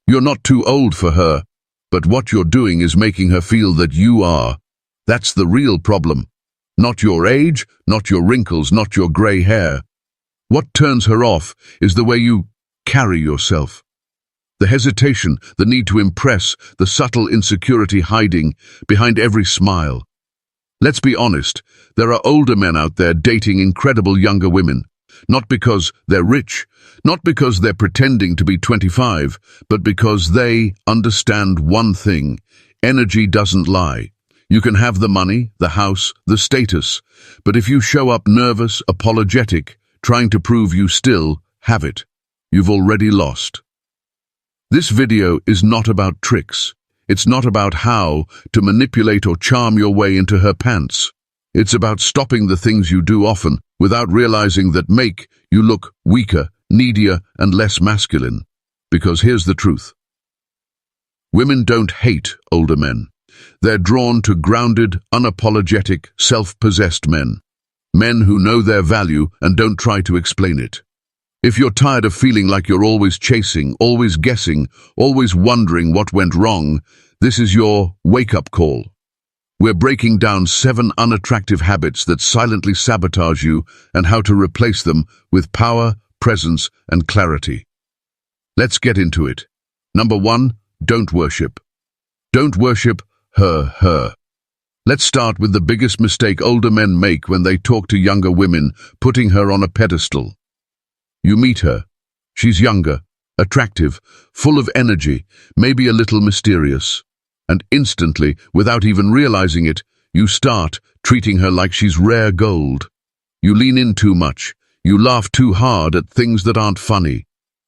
You're not too old for her, but what you're doing is making her feel that you are. That's the real problem. Not your age, not your wrinkles, not your grey hair. What turns her off is the way you carry yourself. The hesitation, the need to impress, the subtle insecurity hiding behind every smile. Let's be honest, there are older men out there dating incredible younger women. Not because they're rich, not because they're pretending to be 25, but because they understand one thing: energy doesn't lie. You can have the money, the house, the status, but if you show up nervous, apologetic, trying to prove you still have it, you've already lost. This video is not about tricks. It's not about how to manipulate or charm your way into her pants. It's about stopping the things you do often without realizing that make you look weaker, needier, and less masculine. Because here's the truth. Women don't hate older men. They're drawn to grounded, unapologetic, self-possessed men. Men who know their value and don't try to explain it. If you're tired of feeling like you're always chasing, always guessing, always wondering what went wrong, this is your wake-up call. We're breaking down 7 unattractive habits that silently sabotage you and how to replace them with power, presence, and clarity. Let's get into it. Number 1, don't worship. Don't worship her. Let's start with the biggest mistake older men make when they talk to younger women, putting her on a pedestal. You meet her. She's younger, attractive, full of energy, maybe a little mysterious. And instantly, without even realizing it, you start treating her like she's rare gold. You lean in too much. You laugh too hard at things that aren't funny.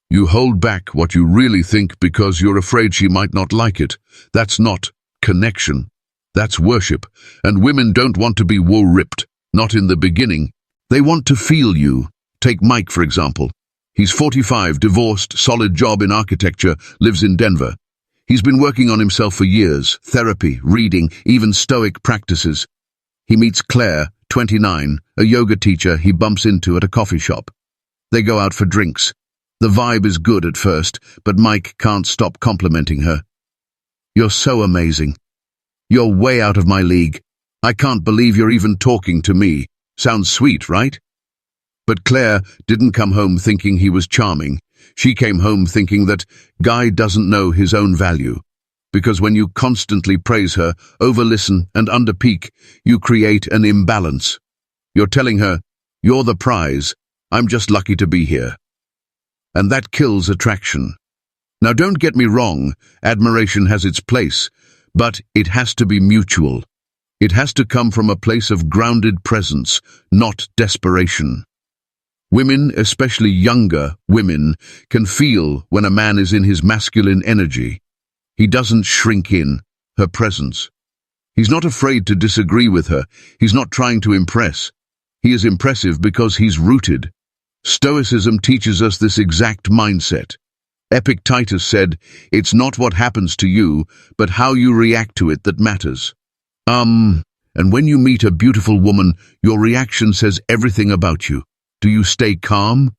You hold back what you really think because you're afraid she might not like it. That's not connection. That's worship. And women don't want to be woe-ripped. Not in the beginning. They want to feel you. Take Mike, for example. He's 45, divorced, solid job in architecture, lives in Denver. He's been working on himself for years, therapy, reading, even stoic practices. He meets Claire, 29, a yoga teacher he bumps into at a coffee shop. They go out for drinks. The vibe is good at first, but Mike can't stop complimenting her. "You're so amazing. You're way out of my league. I can't believe you're even talking to me. Sounds sweet, right?" But Claire didn't come home thinking he was charming. She came home thinking that guy doesn't know his own value. Because when you constantly praise her, over-listen, and underpeak, you create an imbalance. You're telling her, "You're the prize. I'm just lucky to be here." And that kills attraction. Now don't get me wrong, admiration has its place, but it has to be mutual. It has to come from a place of grounded presence, not desperation. Women, especially younger women, can feel when a man is in his masculine energy. He doesn't shrink in her presence. He's not afraid to disagree with her. He's not trying to impress. He is impressive because he's rooted. Stoicism teaches us this exact mindset. Epictetus said, "It's not what happens to you, but how you react to it that matters." And when you meet a beautiful woman, your reaction says everything about you. Do you stay calm?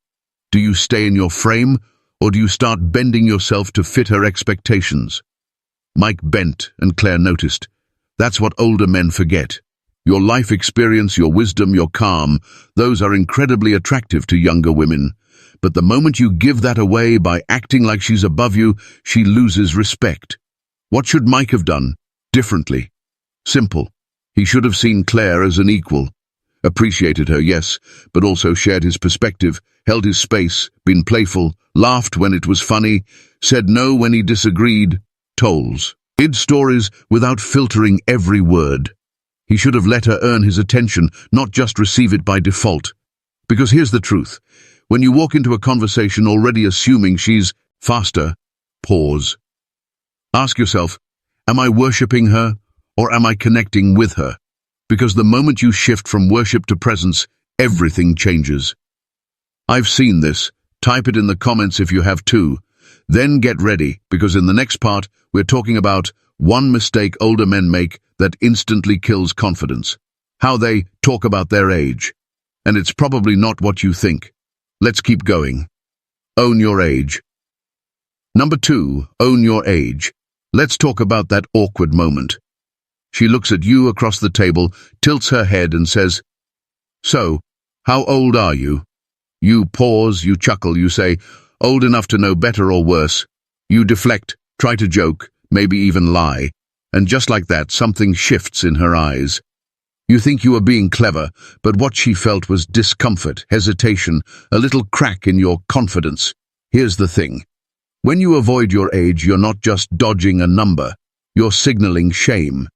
Do you stay in your frame? Or do you start bending yourself to fit her expectations? Mike bent, and Claire noticed. That's what older men forget. Your life experience, your wisdom, your calm, those are incredibly attractive to younger women. But the moment you give that away by acting like she's above you, she loses respect. What should Mike have done differently? Simple. He should have seen Claire as an equal. Appreciated her, yes, but also shared his perspective, held his space, been playful, laughed when it was funny, said no when he disagreed, tolls. Hid stories without filtering every word. He should have let her earn his attention, not just receive it by default. Because here's the truth. When you walk into a conversation already assuming she's faster, pause. Ask yourself, am I worshipping her or am I connecting with her? Because the moment you shift from worship to presence, everything changes. I've seen this. Type it in the comments if you have too. Then get ready, because in the next part, we're talking about one mistake older men make that instantly kills confidence. How they talk about their age. And it's probably not what you think. Let's keep going. Own your age. Number 2, own your age. Let's talk about that awkward moment. She looks at you across the table, tilts her head and says, "So, how old are you?" You pause, you chuckle, you say, "Old enough to know better or worse." You deflect, try to joke, maybe even lie. And just like that, something shifts in her eyes. You think you are being clever, but what she felt was discomfort, hesitation, a little crack in your confidence. Here's the thing. When you avoid your age, you're not just dodging a number. You're signaling shame.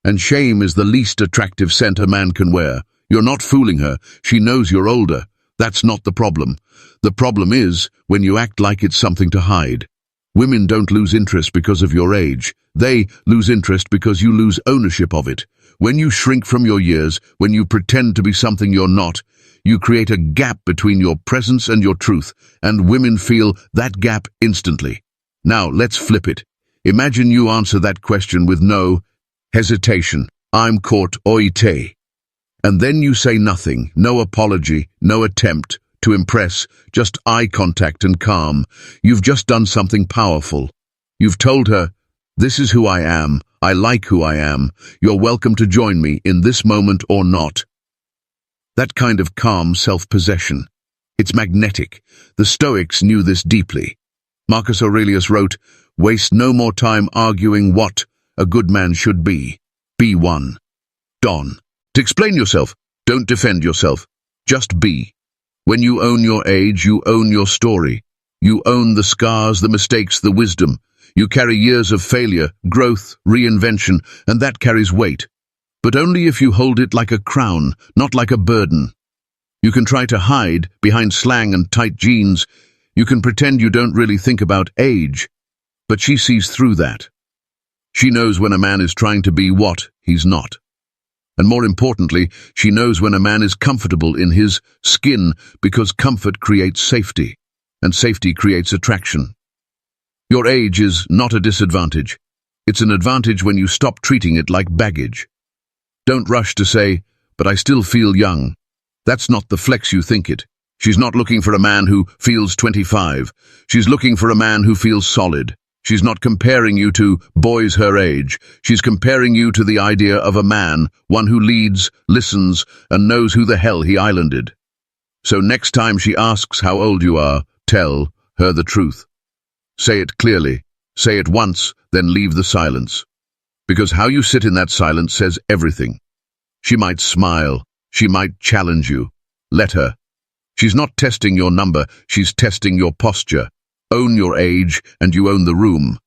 And shame is the least attractive scent a man can wear. You're not fooling her. She knows you're older. That's not the problem. The problem is when you act like it's something to hide. Women don't lose interest because of your age. They lose interest because you lose ownership of it. When you shrink from your years, when you pretend to be something you're not, you create a gap between your presence and your truth, and women feel that gap instantly. Now, let's flip it. Imagine you answer that question with no hesitation. "I'm caught, oite." And then you say nothing, no apology, no attempt to impress, just eye contact and calm. You've just done something powerful. You've told her, "This is who I am. I like who I am. You're welcome to join me in this moment or not." That kind of calm self-possession. It's magnetic. The Stoics knew this deeply. Marcus Aurelius wrote, "Waste no more time arguing what a good man should be. Be one." Don. To explain yourself, don't defend yourself. Just be. When you own your age, you own your story. You own the scars, the mistakes, the wisdom. You carry years of failure, growth, reinvention, and that carries weight. But only if you hold it like a crown, not like a burden. You can try to hide behind slang and tight jeans. You can pretend you don't really think about age. But she sees through that. She knows when a man is trying to be what he's not. And more importantly, she knows when a man is comfortable in his skin, because comfort creates safety, and safety creates attraction. Your age is not a disadvantage. It's an advantage when you stop treating it like baggage. Don't rush to say, "But I still feel young." That's not the flex you think it. She's not looking for a man who feels 25. She's looking for a man who feels solid. She's not comparing you to boys her age. She's comparing you to the idea of a man, one who leads, listens, and knows who the hell he islanded. So next time she asks how old you are, tell her the truth. Say it clearly. Say it once, then leave the silence. Because how you sit in that silence says everything. She might smile. She might challenge you. Let her. She's not testing your number. She's testing your posture. Own your age, and you own the room.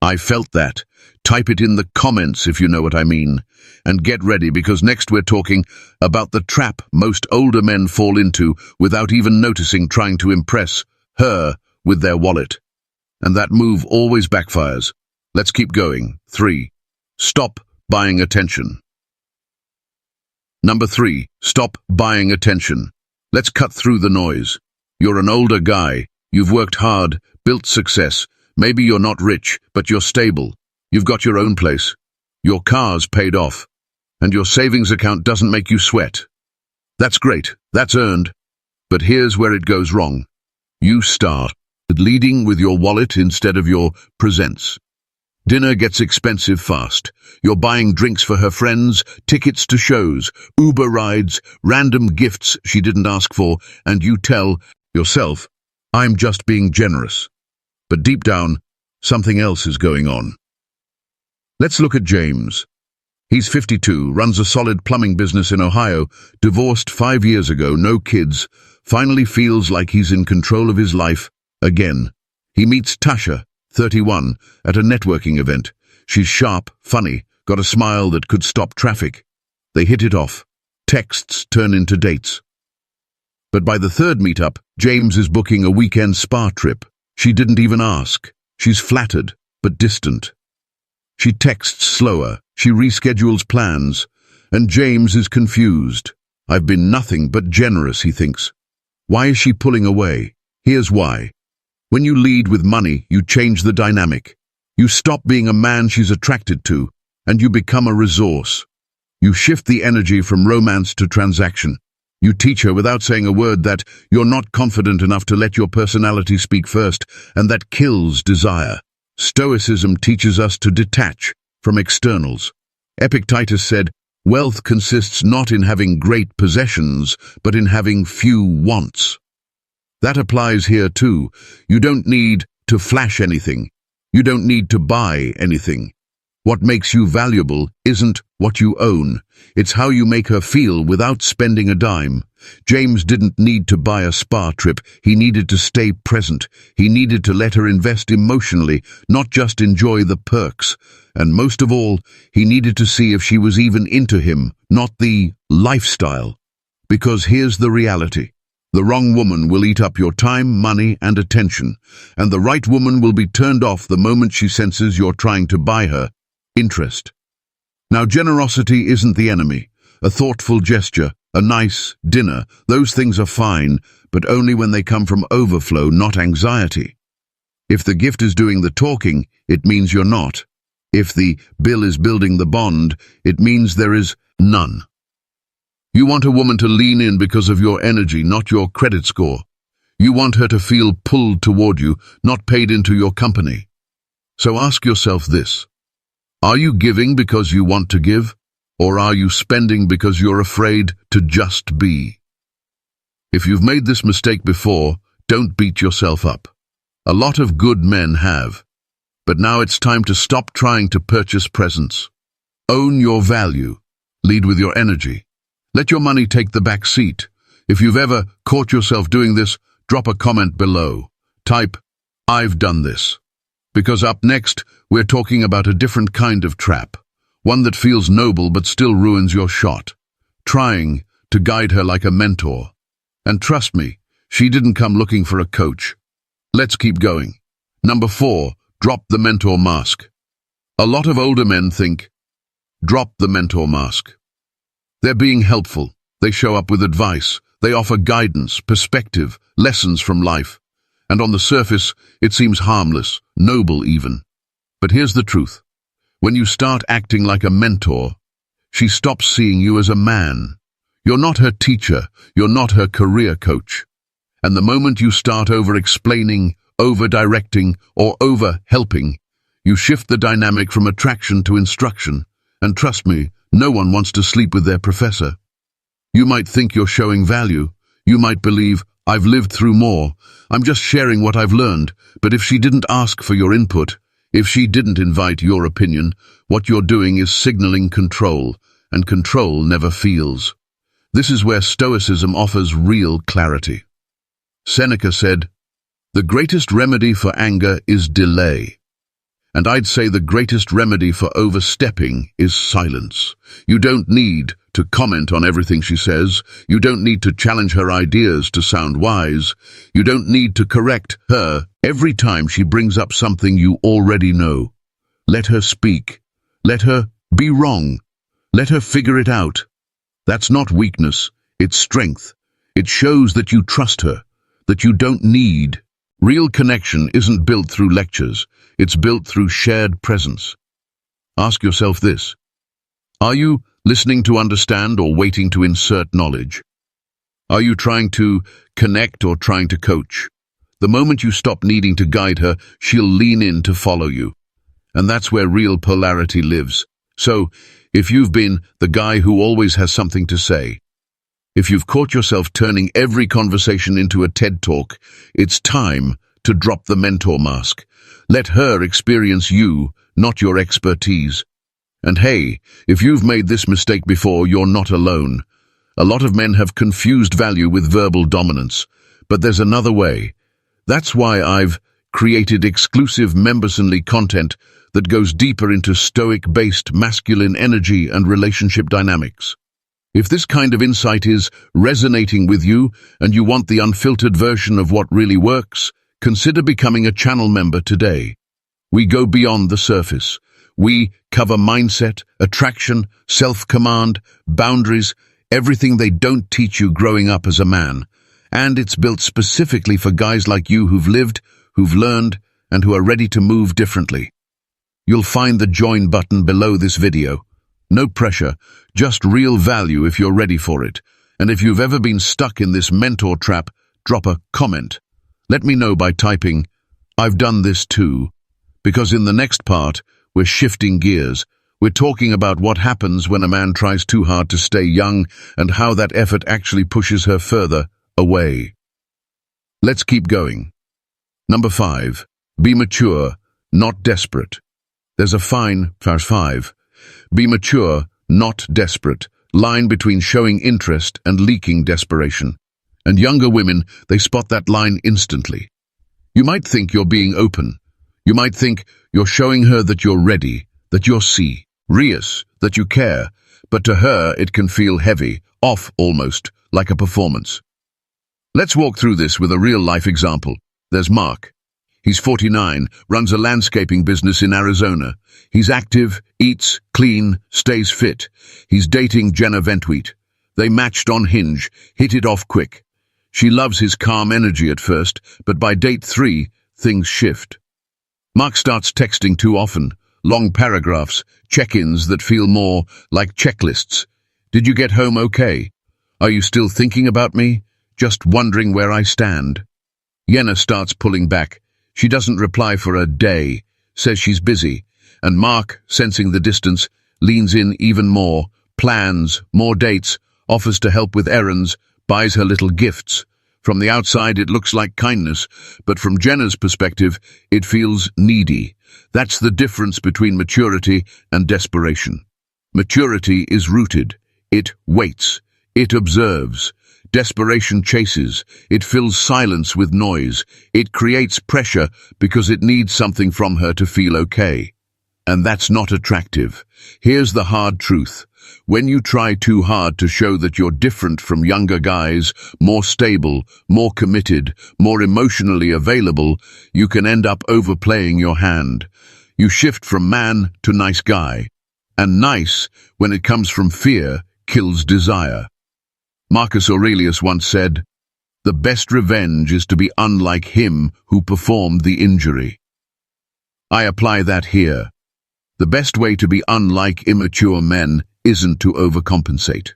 I felt that. Type it in the comments if you know what I mean. And get ready, because next we're talking about the trap most older men fall into without even noticing, trying to impress her with their wallet. And that move always backfires. Let's keep going. 3. Stop buying attention. Number 3. Stop buying attention. Let's cut through the noise. You're an older guy. You've worked hard, built success. Maybe you're not rich, but you're stable. You've got your own place. Your car's paid off. And your savings account doesn't make you sweat. That's great. That's earned. But here's where it goes wrong. You start leading with your wallet instead of your presence. Dinner gets expensive fast. You're buying drinks for her friends, tickets to shows, Uber rides, random gifts she didn't ask for, and you tell yourself, "I'm just being generous." But deep down, something else is going on. Let's look at James. He's 52, runs a solid plumbing business in Ohio, divorced 5 years ago, no kids, finally feels like he's in control of his life again. He meets Tasha, 31, at a networking event. She's sharp, funny, got a smile that could stop traffic. They hit it off. Texts turn into dates. But by the third meetup, James is booking a weekend spa trip. She didn't even ask. She's flattered, but distant. She texts slower. She reschedules plans. And James is confused. I've been nothing but generous, he thinks. Why is she pulling away? Here's why. When you lead with money, you change the dynamic. You stop being a man she's attracted to, and you become a resource. You shift the energy from romance to transaction. You teach her without saying a word that you're not confident enough to let your personality speak first, and that kills desire. Stoicism teaches us to detach from externals. Epictetus said, "Wealth consists not in having great possessions, but in having few wants." That applies here too. You don't need to flash anything. You don't need to buy anything. What makes you valuable isn't what you own. It's how you make her feel without spending a dime. James didn't need to buy a spa trip. He needed to stay present. He needed to let her invest emotionally, not just enjoy the perks. And most of all, he needed to see if she was even into him, not the lifestyle. Because here's the reality. The wrong woman will eat up your time, money, and attention. And the right woman will be turned off the moment she senses you're trying to buy her interest. Now, generosity isn't the enemy. A thoughtful gesture, a nice dinner, those things are fine, but only when they come from overflow, not anxiety. If the gift is doing the talking, it means you're not. If the bill is building the bond, it means there is none. You want a woman to lean in because of your energy, not your credit score. You want her to feel pulled toward you, not paid into your company. So ask yourself this. Are you giving because you want to give, or are you spending because you're afraid to just be? If you've made this mistake before, don't beat yourself up. A lot of good men have. But now it's time to stop trying to purchase presents. Own your value. Lead with your energy. Let your money take the back seat. If you've ever caught yourself doing this, drop a comment below. Type, "I've done this." Because up next, we're talking about a different kind of trap. One that feels noble but still ruins your shot. Trying to guide her like a mentor. And trust me, she didn't come looking for a coach. Let's keep going. Number 4, drop the mentor mask. A lot of older men think, drop the mentor mask. They're being helpful. They show up with advice. They offer guidance, perspective, lessons from life. And on the surface, it seems harmless, noble even. But here's the truth. When you start acting like a mentor, she stops seeing you as a man. You're not her teacher. You're not her career coach. And the moment you start over-explaining, over-directing, or over-helping, you shift the dynamic from attraction to instruction. And trust me, no one wants to sleep with their professor. You might think you're showing value. You might believe, I've lived through more. I'm just sharing what I've learned. But if she didn't ask for your input, if she didn't invite your opinion, what you're doing is signaling control, and control never feels. This is where Stoicism offers real clarity. Seneca said, "The greatest remedy for anger is delay." And I'd say the greatest remedy for overstepping is silence. You don't need to comment on everything she says. You don't need to challenge her ideas to sound wise. You don't need to correct her every time she brings up something you already know. Let her speak. Let her be wrong. Let her figure it out. That's not weakness, it's strength. It shows that you trust her, that you don't need. Real connection isn't built through lectures, it's built through shared presence. Ask yourself this. Are you listening to understand or waiting to insert knowledge? Are you trying to connect or trying to coach? The moment you stop needing to guide her, she'll lean in to follow you. And that's where real polarity lives. So, if you've been the guy who always has something to say, if you've caught yourself turning every conversation into a TED Talk, it's time to drop the mentor mask. Let her experience you, not your expertise. And hey, if you've made this mistake before, you're not alone. A lot of men have confused value with verbal dominance, but there's another way. That's why I've created exclusive members-only content that goes deeper into stoic-based masculine energy and relationship dynamics. If this kind of insight is resonating with you and you want the unfiltered version of what really works, consider becoming a channel member today. We go beyond the surface. We cover mindset, attraction, self-command, boundaries, everything they don't teach you growing up as a man. And it's built specifically for guys like you who've lived, who've learned, and who are ready to move differently. You'll find the join button below this video. No pressure, just real value if you're ready for it. And if you've ever been stuck in this mentor trap, drop a comment. Let me know by typing, "I've done this too." Because in the next part, we're shifting gears. We're talking about what happens when a man tries too hard to stay young and how that effort actually pushes her further away. Let's keep going. Number 5. Be mature, not desperate. There's a fine, verse 5. Be mature, not desperate. Line between showing interest and leaking desperation. And younger women, they spot that line instantly. You might think you're being open. You might think you're showing her that you're ready, that you're serious, that you care, but to her it can feel heavy, off almost, like a performance. Let's walk through this with a real-life example. There's Mark. He's 49, runs a landscaping business in Arizona. He's active, eats, clean, stays fit. He's dating Jenna Ventwheat. They matched on Hinge, hit it off quick. She loves his calm energy at first, but by date 3, things shift. Mark starts texting too often, long paragraphs, check-ins that feel more like checklists. Did you get home okay? Are you still thinking about me? Just wondering where I stand. Jenna starts pulling back. She doesn't reply for a day, says she's busy, and Mark, sensing the distance, leans in even more, plans, more dates, offers to help with errands, buys her little gifts. From the outside it looks like kindness, but from Jenna's perspective it feels needy. That's the difference between maturity and desperation. Maturity is rooted. It waits. It observes. Desperation chases. It fills silence with noise. It creates pressure because it needs something from her to feel okay. And that's not attractive. Here's the hard truth. When you try too hard to show that you're different from younger guys, more stable, more committed, more emotionally available, you can end up overplaying your hand. You shift from man to nice guy. And nice, when it comes from fear, kills desire. Marcus Aurelius once said, "The best revenge is to be unlike him who performed the injury." I apply that here. The best way to be unlike immature men isn't to overcompensate.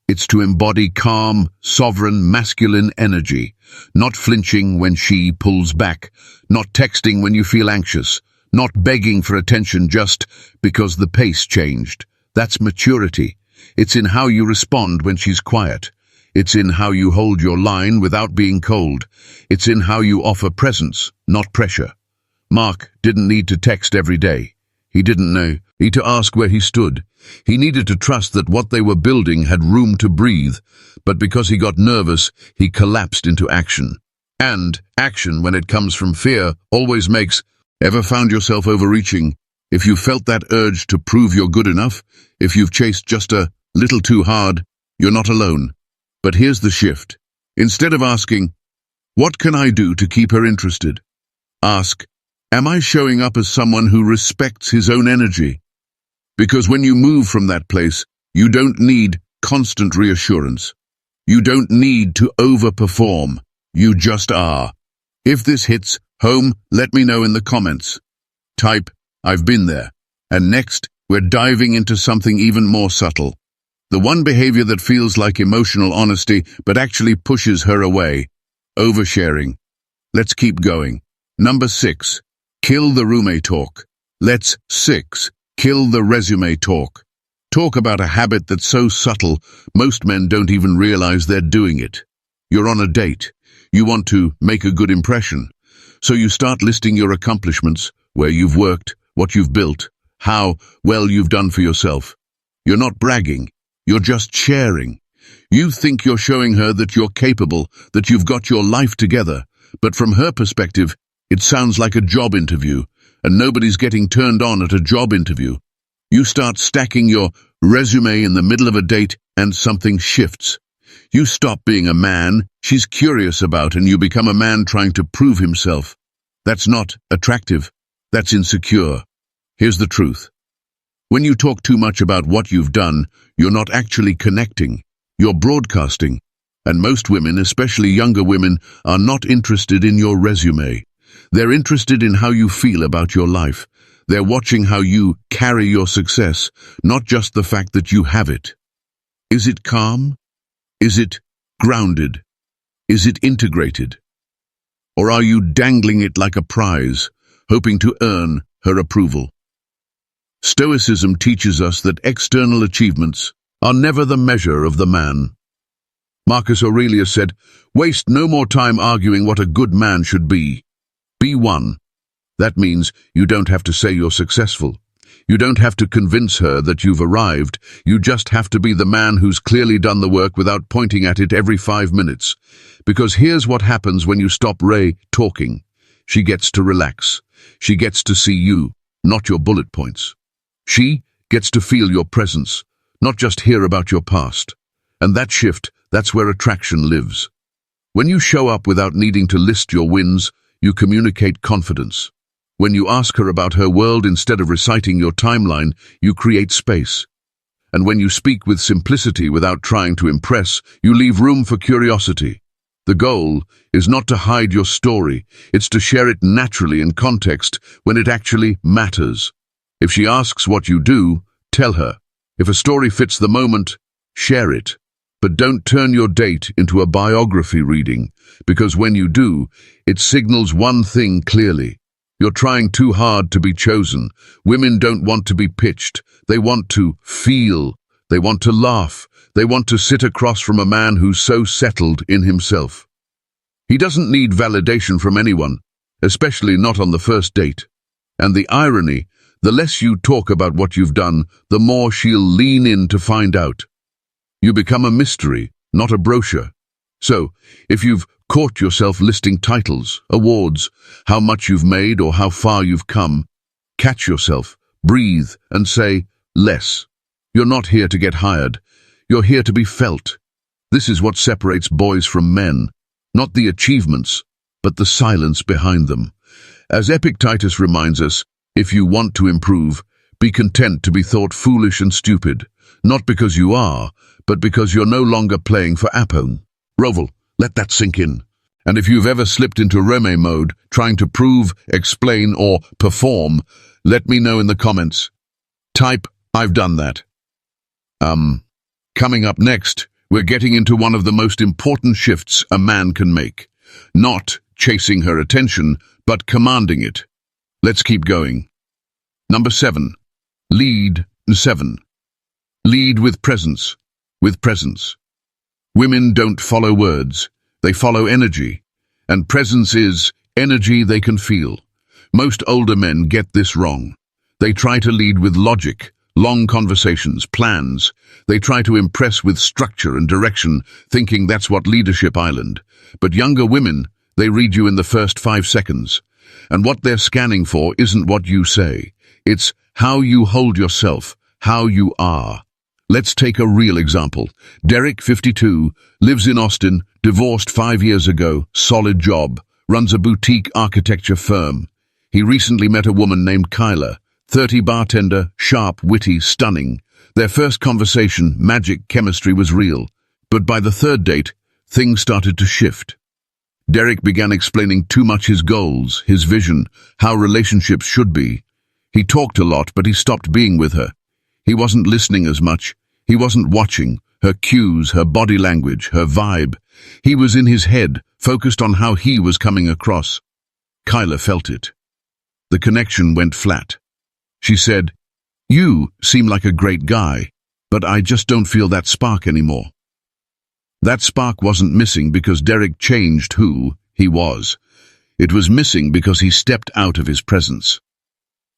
It's to embody calm, sovereign, masculine energy, not flinching when she pulls back, not texting when you feel anxious, not begging for attention just because the pace changed. That's maturity. It's in how you respond when she's quiet. It's in how you hold your line without being cold. It's in how you offer presence, not pressure. Mark didn't need to text every day. He didn't need to ask where he stood. He needed to trust that what they were building had room to breathe, but because he got nervous, he collapsed into action. And action, when it comes from fear, always makes. Ever found yourself overreaching? If you felt that urge to prove you're good enough, if you've chased just a little too hard, you're not alone. But here's the shift. Instead of asking, "What can I do to keep her interested?" ask, "Am I showing up as someone who respects his own energy?" Because when you move from that place, you don't need constant reassurance. You don't need to overperform. You just are. If this hits home, let me know in the comments. Type, "I've been there." And next, we're diving into something even more subtle. The one behavior that feels like emotional honesty but actually pushes her away. Oversharing. Let's keep going. Number 6. Kill the roommate talk. Let's 6. Kill the resume talk. Talk about a habit that's so subtle, most men don't even realize they're doing it. You're on a date. You want to make a good impression. So you start listing your accomplishments, where you've worked, what you've built, how well you've done for yourself. You're not bragging. You're just sharing. You think you're showing her that you're capable, that you've got your life together. But from her perspective, it sounds like a job interview, and nobody's getting turned on at a job interview. You start stacking your resume in the middle of a date, and something shifts. You stop being a man she's curious about, and you become a man trying to prove himself. That's not attractive. That's insecure. Here's the truth. When you talk too much about what you've done, you're not actually connecting. You're broadcasting. And most women, especially younger women, are not interested in your resume. They're interested in how you feel about your life. They're watching how you carry your success, not just the fact that you have it. Is it calm? Is it grounded? Is it integrated? Or are you dangling it like a prize, hoping to earn her approval? Stoicism teaches us that external achievements are never the measure of the man. Marcus Aurelius said, "Waste no more time arguing what a good man should be. Be one." That means you don't have to say you're successful. You don't have to convince her that you've arrived. You just have to be the man who's clearly done the work without pointing at it every 5 minutes. Because here's what happens when you stop Ray talking. She gets to relax. She gets to see you, not your bullet points. She gets to feel your presence, not just hear about your past. And that shift, that's where attraction lives. When you show up without needing to list your wins, you communicate confidence. When you ask her about her world instead of reciting your timeline, you create space. And when you speak with simplicity without trying to impress, you leave room for curiosity. The goal is not to hide your story, it's to share it naturally in context when it actually matters. If she asks what you do, tell her. If a story fits the moment, share it. But don't turn your date into a biography reading, because when you do, it signals one thing clearly. You're trying too hard to be chosen. Women don't want to be pitched. They want to feel. They want to laugh. They want to sit across from a man who's so settled in himself. He doesn't need validation from anyone, especially not on the first date. And the irony, the less you talk about what you've done, the more she'll lean in to find out. You become a mystery, not a brochure. So, if you've caught yourself listing titles, awards, how much you've made or how far you've come, catch yourself, breathe, and say, less. You're not here to get hired. You're here to be felt. This is what separates boys from men, not the achievements, but the silence behind them. As Epictetus reminds us, if you want to improve, be content to be thought foolish and stupid, not because you are, but because you're no longer playing for Apone. Roval, let that sink in. And if you've ever slipped into Reme mode, trying to prove, explain, or perform, let me know in the comments. Type, "I've done that." Coming up next, we're getting into one of the most important shifts a man can make. Not chasing her attention, but commanding it. Let's keep going. Number 7. Lead 7. Lead with presence. With presence. Women don't follow words. They follow energy. And presence is energy they can feel. Most older men get this wrong. They try to lead with logic, long conversations, plans. They try to impress with structure and direction, thinking that's what leadership island. But younger women, they read you in the first 5 seconds. And what they're scanning for isn't what you say. It's how you hold yourself, how you are. Let's take a real example. Derek, 52, lives in Austin, divorced 5 years ago, solid job, runs a boutique architecture firm. He recently met a woman named Kyla, 30, bartender, sharp, witty, stunning. Their first conversation, magic chemistry, was real. But by the 3rd date, things started to shift. Derek began explaining too much his goals, his vision, how relationships should be. He talked a lot, but he stopped being with her. He wasn't listening as much. He wasn't watching her cues, her body language, her vibe. He was in his head, focused on how he was coming across. Kyla felt it. The connection went flat. She said, "You seem like a great guy, but I just don't feel that spark anymore." That spark wasn't missing because Derek changed who he was. It was missing because he stepped out of his presence.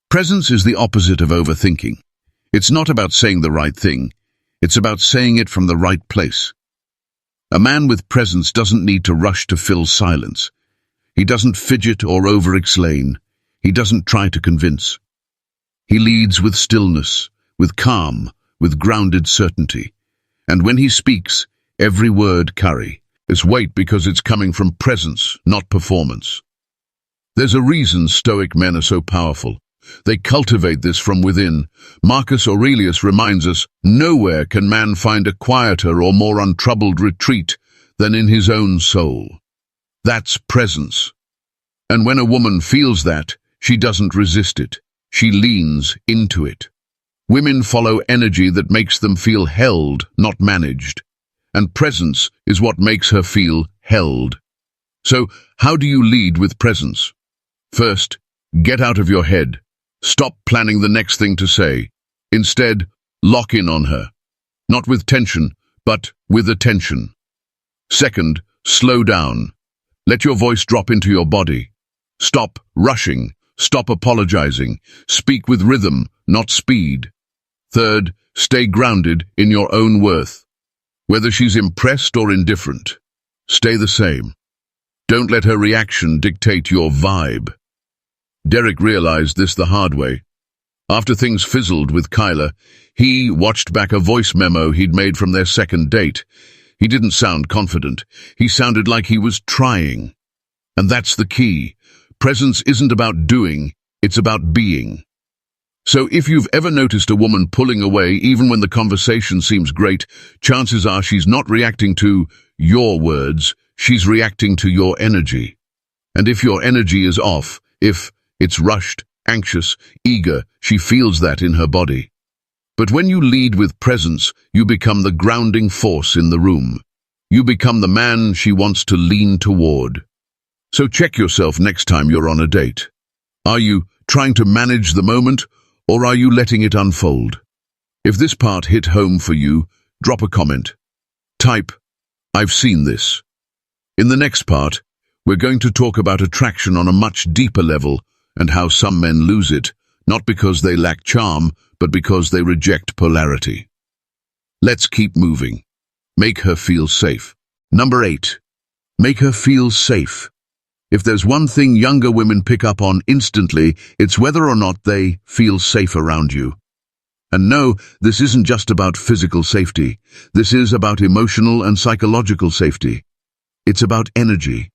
Presence is the opposite of overthinking. It's not about saying the right thing. It's about saying it from the right place. A man with presence doesn't need to rush to fill silence. He doesn't fidget or over-explain. He doesn't try to convince. He leads with stillness, with calm, with grounded certainty. And when he speaks, every word carries weight because it's coming from presence, not performance. There's a reason Stoic men are so powerful. They cultivate this from within. Marcus Aurelius reminds us, nowhere can man find a quieter or more untroubled retreat than in his own soul. That's presence. And when a woman feels that, she doesn't resist it. She leans into it. Women follow energy that makes them feel held, not managed. and presence is what makes her feel held. So, how do you lead with presence? First, get out of your head. Stop planning the next thing to say. Instead, lock in on her. Not with tension, but with attention. Second, slow down. Let your voice drop into your body. Stop rushing. Stop apologizing. Speak with rhythm, not speed. Third, stay grounded in your own worth. Whether she's impressed or indifferent, stay the same. Don't let her reaction dictate your vibe. Derek realized this the hard way. After things fizzled with Kyla, he watched back a voice memo he'd made from their second date. He didn't sound confident. He sounded like he was trying. And that's the key. Presence isn't about doing, it's about being. So if you've ever noticed a woman pulling away even when the conversation seems great, chances are she's not reacting to your words, she's reacting to your energy. And if your energy is off, if it's rushed, anxious, eager, she feels that in her body. But when you lead with presence, you become the grounding force in the room. You become the man she wants to lean toward. So check yourself next time you're on a date. Are you trying to manage the moment, or are you letting it unfold? If this part hit home for you, drop a comment. Type, "I've seen this." In the next part, we're going to talk about attraction on a much deeper level and how some men lose it, not because they lack charm, but because they reject polarity. Let's keep moving. Make her feel safe. Number 8. Make her feel safe. If there's one thing younger women pick up on instantly, it's whether or not they feel safe around you. And no, this isn't just about physical safety. This is about emotional and psychological safety. It's about energy.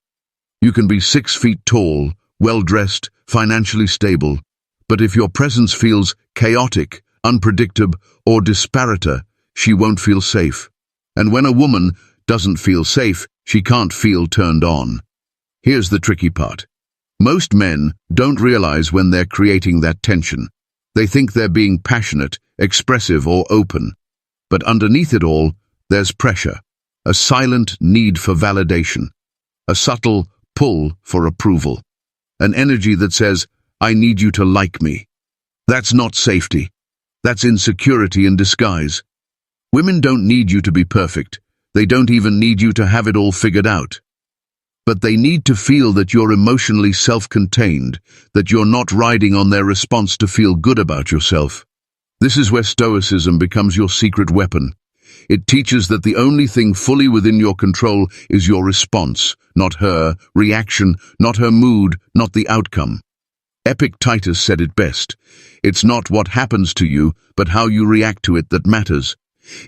You can be 6 feet tall, well-dressed, financially stable, but if your presence feels chaotic, unpredictable, or disparate, she won't feel safe. And when a woman doesn't feel safe, she can't feel turned on. Here's the tricky part. Most men don't realize when they're creating that tension. They think they're being passionate, expressive, or open. But underneath it all, there's pressure, a silent need for validation, a subtle pull for approval, an energy that says, "I need you to like me." That's not safety. That's insecurity in disguise. Women don't need you to be perfect. They don't even need you to have it all figured out. But they need to feel that you're emotionally self-contained, that you're not riding on their response to feel good about yourself. This is where Stoicism becomes your secret weapon. It teaches that the only thing fully within your control is your response, not her reaction, not her mood, not the outcome. Epictetus said it best. It's not what happens to you, but how you react to it that matters.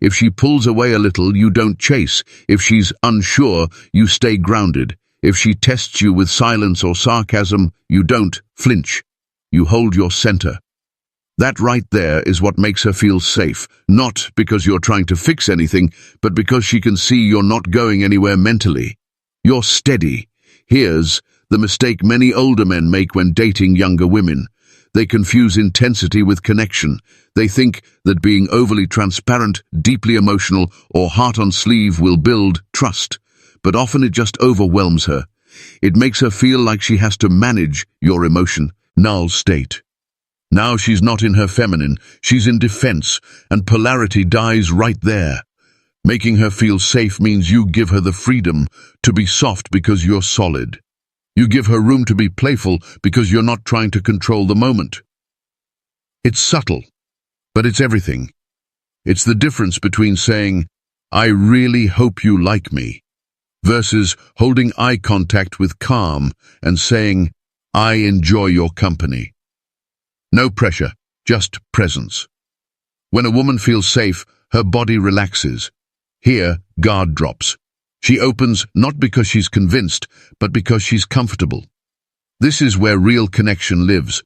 If she pulls away a little, you don't chase. If she's unsure, you stay grounded. If she tests you with silence or sarcasm, you don't flinch. You hold your center. That right there is what makes her feel safe, not because you're trying to fix anything, but because she can see you're not going anywhere mentally. You're steady. Here's the mistake many older men make when dating younger women. They confuse intensity with connection. They think that being overly transparent, deeply emotional, or heart on sleeve will build trust. But often it just overwhelms her. It makes her feel like she has to manage your emotion, null state. Now she's not in her feminine, she's in defense, and polarity dies right there. Making her feel safe means you give her the freedom to be soft because you're solid. You give her room to be playful because you're not trying to control the moment. It's subtle, but it's everything. It's the difference between saying, "I really hope you like me," versus holding eye contact with calm and saying, "I enjoy your company." No pressure, just presence. When a woman feels safe, her body relaxes. Here, guard drops. She opens not because she's convinced, but because she's comfortable. This is where real connection lives,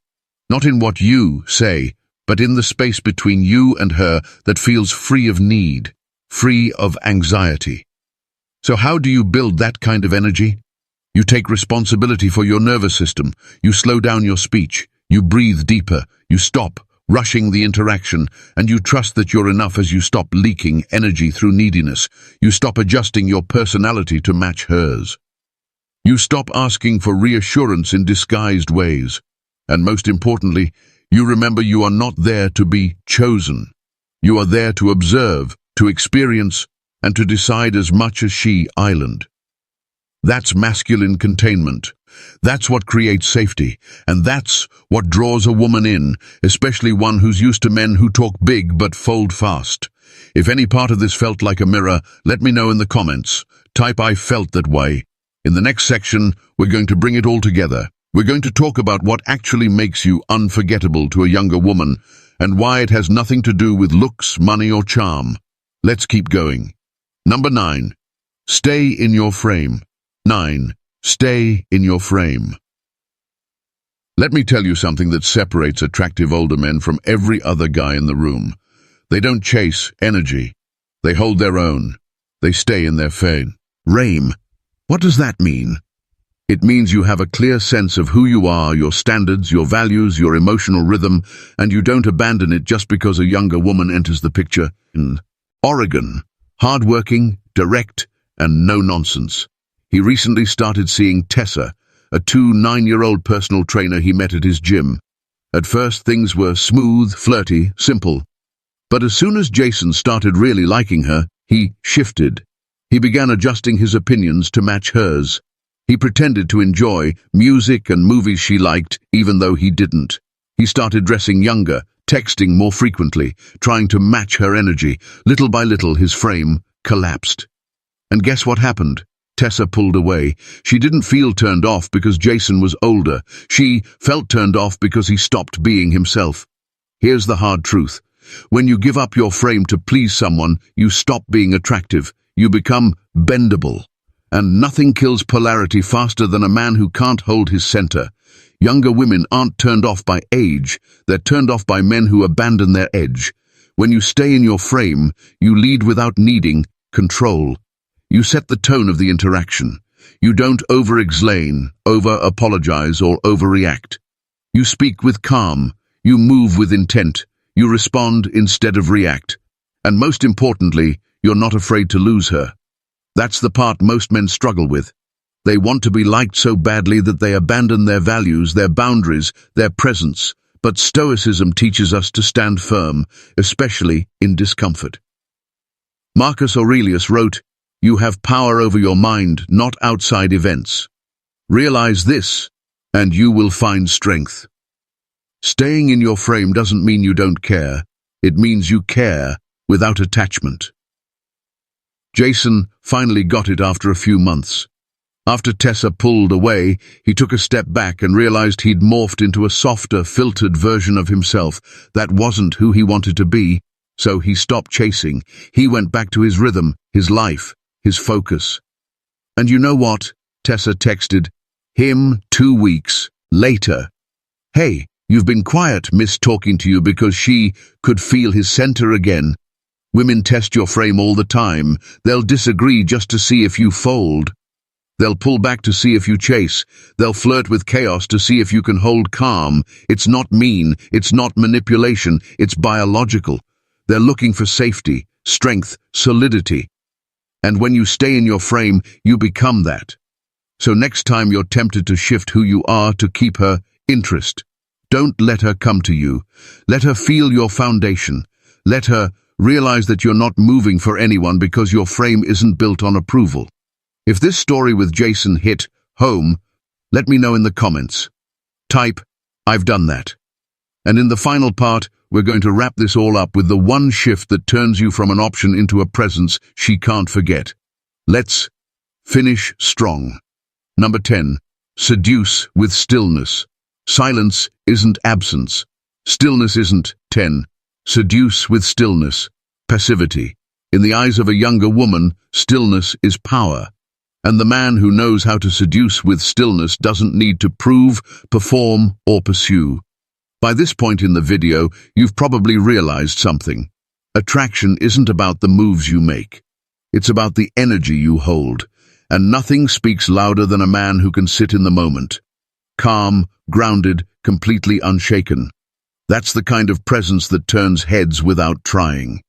not in what you say, but in the space between you and her that feels free of need, free of anxiety. So how do you build that kind of energy? You take responsibility for your nervous system. You slow down your speech. You breathe deeper. You stop rushing the interaction, and you trust that you're enough as you stop leaking energy through neediness. You stop adjusting your personality to match hers. You stop asking for reassurance in disguised ways. And most importantly, you remember you are not there to be chosen. You are there to observe, to experience, and to decide as much as she island. That's masculine containment. That's what creates safety, and that's what draws a woman in, especially one who's used to men who talk big but fold fast. If any part of this felt like a mirror, let me know in the comments. Type "I felt that way." In the next section, we're going to bring it all together. We're going to talk about what actually makes you unforgettable to a younger woman, and why it has nothing to do with looks, money, or charm. Let's keep going. Number 9. Stay in your frame. 9. Stay in your frame. Let me tell you something that separates attractive older men from every other guy in the room. They don't chase energy. They hold their own. They stay in their frame. What does that mean? It means you have a clear sense of who you are, your standards, your values, your emotional rhythm, and you don't abandon it just because a younger woman enters the picture. In Oregon, hardworking, direct, and no nonsense. He recently started seeing Tessa, a 9-year-old personal trainer he met at his gym. At first, things were smooth, flirty, simple. But as soon as Jason started really liking her, he shifted. He began adjusting his opinions to match hers. He pretended to enjoy music and movies she liked, even though he didn't. He started dressing younger, texting more frequently, trying to match her energy. Little by little, his frame collapsed. And guess what happened? Tessa pulled away. She didn't feel turned off because Jason was older. She felt turned off because he stopped being himself. Here's the hard truth. When you give up your frame to please someone, you stop being attractive. You become bendable. And nothing kills polarity faster than a man who can't hold his center. Younger women aren't turned off by age. They're turned off by men who abandon their edge. When you stay in your frame, you lead without needing control. You set the tone of the interaction. You don't over-explain, over-apologize, or overreact. You speak with calm. You move with intent. You respond instead of react. And most importantly, you're not afraid to lose her. That's the part most men struggle with. They want to be liked so badly that they abandon their values, their boundaries, their presence. But Stoicism teaches us to stand firm, especially in discomfort. Marcus Aurelius wrote, "You have power over your mind, not outside events. Realize this, and you will find strength." Staying in your frame doesn't mean you don't care. It means you care without attachment. Jason finally got it after a few months. After Tessa pulled away, he took a step back and realized he'd morphed into a softer, filtered version of himself. That wasn't who he wanted to be, so he stopped chasing. He went back to his rhythm, his life, his focus. And you know what? Tessa texted him 2 weeks later. "Hey, you've been quiet, miss talking to you," because she could feel his center again. Women test your frame all the time. They'll disagree just to see if you fold. They'll pull back to see if you chase. They'll flirt with chaos to see if you can hold calm. It's not mean. It's not manipulation. It's biological. They're looking for safety, strength, solidity. And when you stay in your frame, you become that. So next time you're tempted to shift who you are to keep her interest, don't let her come to you. Let her feel your foundation. Let her realize that you're not moving for anyone because your frame isn't built on approval. If this story with Jason hit home, let me know in the comments. Type, "I've done that." And in the final part, we're going to wrap this all up with the one shift that turns you from an option into a presence she can't forget. Let's finish strong. Number 10. Seduce with stillness. Silence isn't absence. Stillness isn't. 10. Seduce with stillness. Passivity. In the eyes of a younger woman, stillness is power. And the man who knows how to seduce with stillness doesn't need to prove, perform, or pursue. By this point in the video, you've probably realized something. Attraction isn't about the moves you make. It's about the energy you hold. And nothing speaks louder than a man who can sit in the moment. Calm, grounded, completely unshaken. That's the kind of presence that turns heads without trying.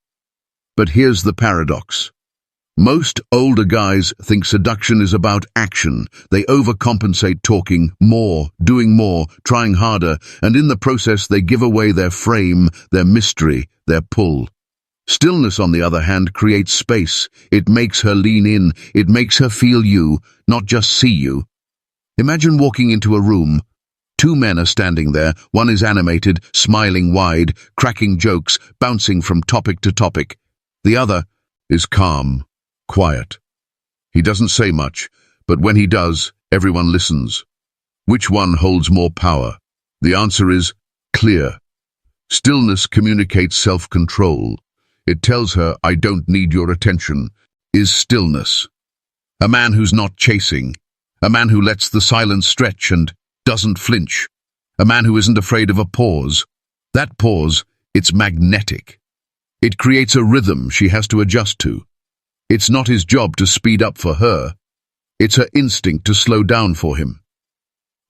But here's the paradox. Most older guys think seduction is about action. They overcompensate, talking more, doing more, trying harder, and in the process they give away their frame, their mystery, their pull. Stillness, on the other hand, creates space. It makes her lean in. It makes her feel you, not just see you. Imagine walking into a room. Two men are standing there. One is animated, smiling wide, cracking jokes, bouncing from topic to topic. The other is calm, quiet. He doesn't say much, but when he does, everyone listens. Which one holds more power? The answer is clear. Stillness communicates self-control. It tells her, I don't need your attention, is stillness. A man who's not chasing. A man who lets the silence stretch and doesn't flinch. A man who isn't afraid of a pause. That pause, it's magnetic. It creates a rhythm she has to adjust to. It's not his job to speed up for her. It's her instinct to slow down for him.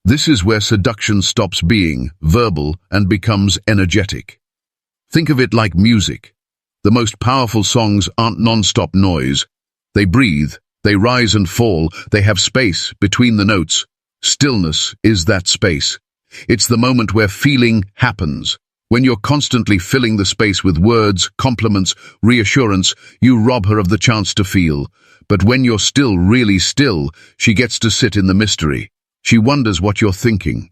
This is where seduction stops being verbal and becomes energetic. Think of it like music. The most powerful songs aren't non-stop noise. They breathe, they rise and fall, they have space between the notes. Stillness is that space. It's the moment where feeling happens. When you're constantly filling the space with words, compliments, reassurance, you rob her of the chance to feel. But when you're still, really still, she gets to sit in the mystery. She wonders what you're thinking.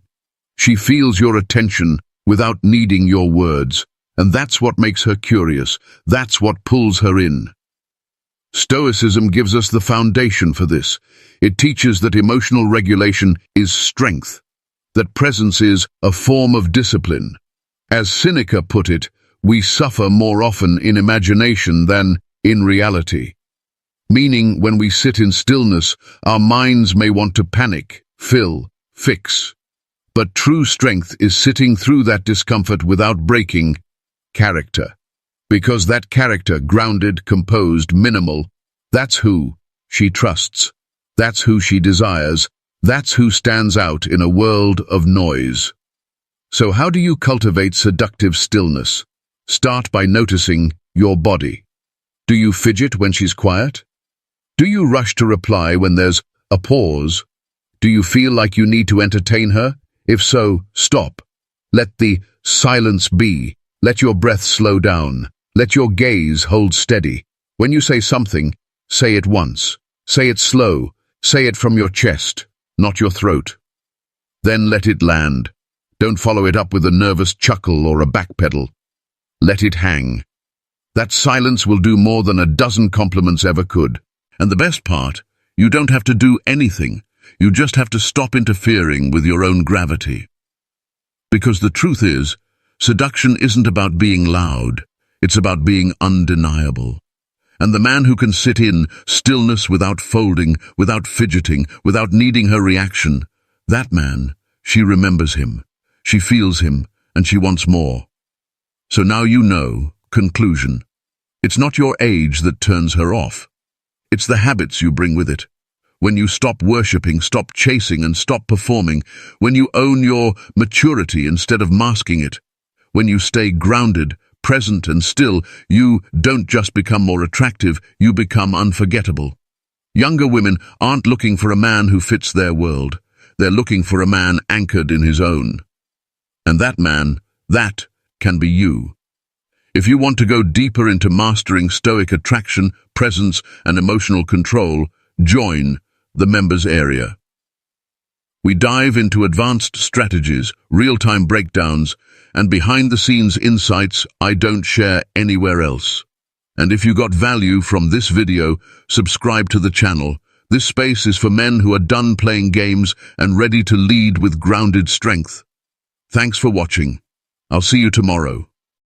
She feels your attention without needing your words. And that's what makes her curious. That's what pulls her in. Stoicism gives us the foundation for this. It teaches that emotional regulation is strength, that presence is a form of discipline. As Seneca put it, we suffer more often in imagination than in reality. Meaning, when we sit in stillness, our minds may want to panic, fill, fix. But true strength is sitting through that discomfort without breaking character. Because that character, grounded, composed, minimal, that's who she trusts. That's who she desires. That's who stands out in a world of noise. So how do you cultivate seductive stillness? Start by noticing your body. Do you fidget when she's quiet? Do you rush to reply when there's a pause? Do you feel like you need to entertain her? If so, stop. Let the silence be. Let your breath slow down. Let your gaze hold steady. When you say something, say it once. Say it slow. Say it from your chest, not your throat. Then let it land. Don't follow it up with a nervous chuckle or a backpedal. Let it hang. That silence will do more than a dozen compliments ever could. And the best part, you don't have to do anything. You just have to stop interfering with your own gravity. Because the truth is, seduction isn't about being loud. It's about being undeniable. And the man who can sit in stillness without folding, without fidgeting, without needing her reaction, that man, she remembers him. She feels him, and she wants more. So now you know, conclusion. It's not your age that turns her off. It's the habits you bring with it. When you stop worshipping, stop chasing, and stop performing. When you own your maturity instead of masking it. When you stay grounded, present, and still, you don't just become more attractive, you become unforgettable. Younger women aren't looking for a man who fits their world. They're looking for a man anchored in his own. And that man, that can be you. If you want to go deeper into mastering stoic attraction, presence, and emotional control, join the members area. We dive into advanced strategies, real-time breakdowns, and behind-the-scenes insights I don't share anywhere else. And if you got value from this video, subscribe to the channel. This space is for men who are done playing games and ready to lead with grounded strength. Thanks for watching. I'll see you tomorrow.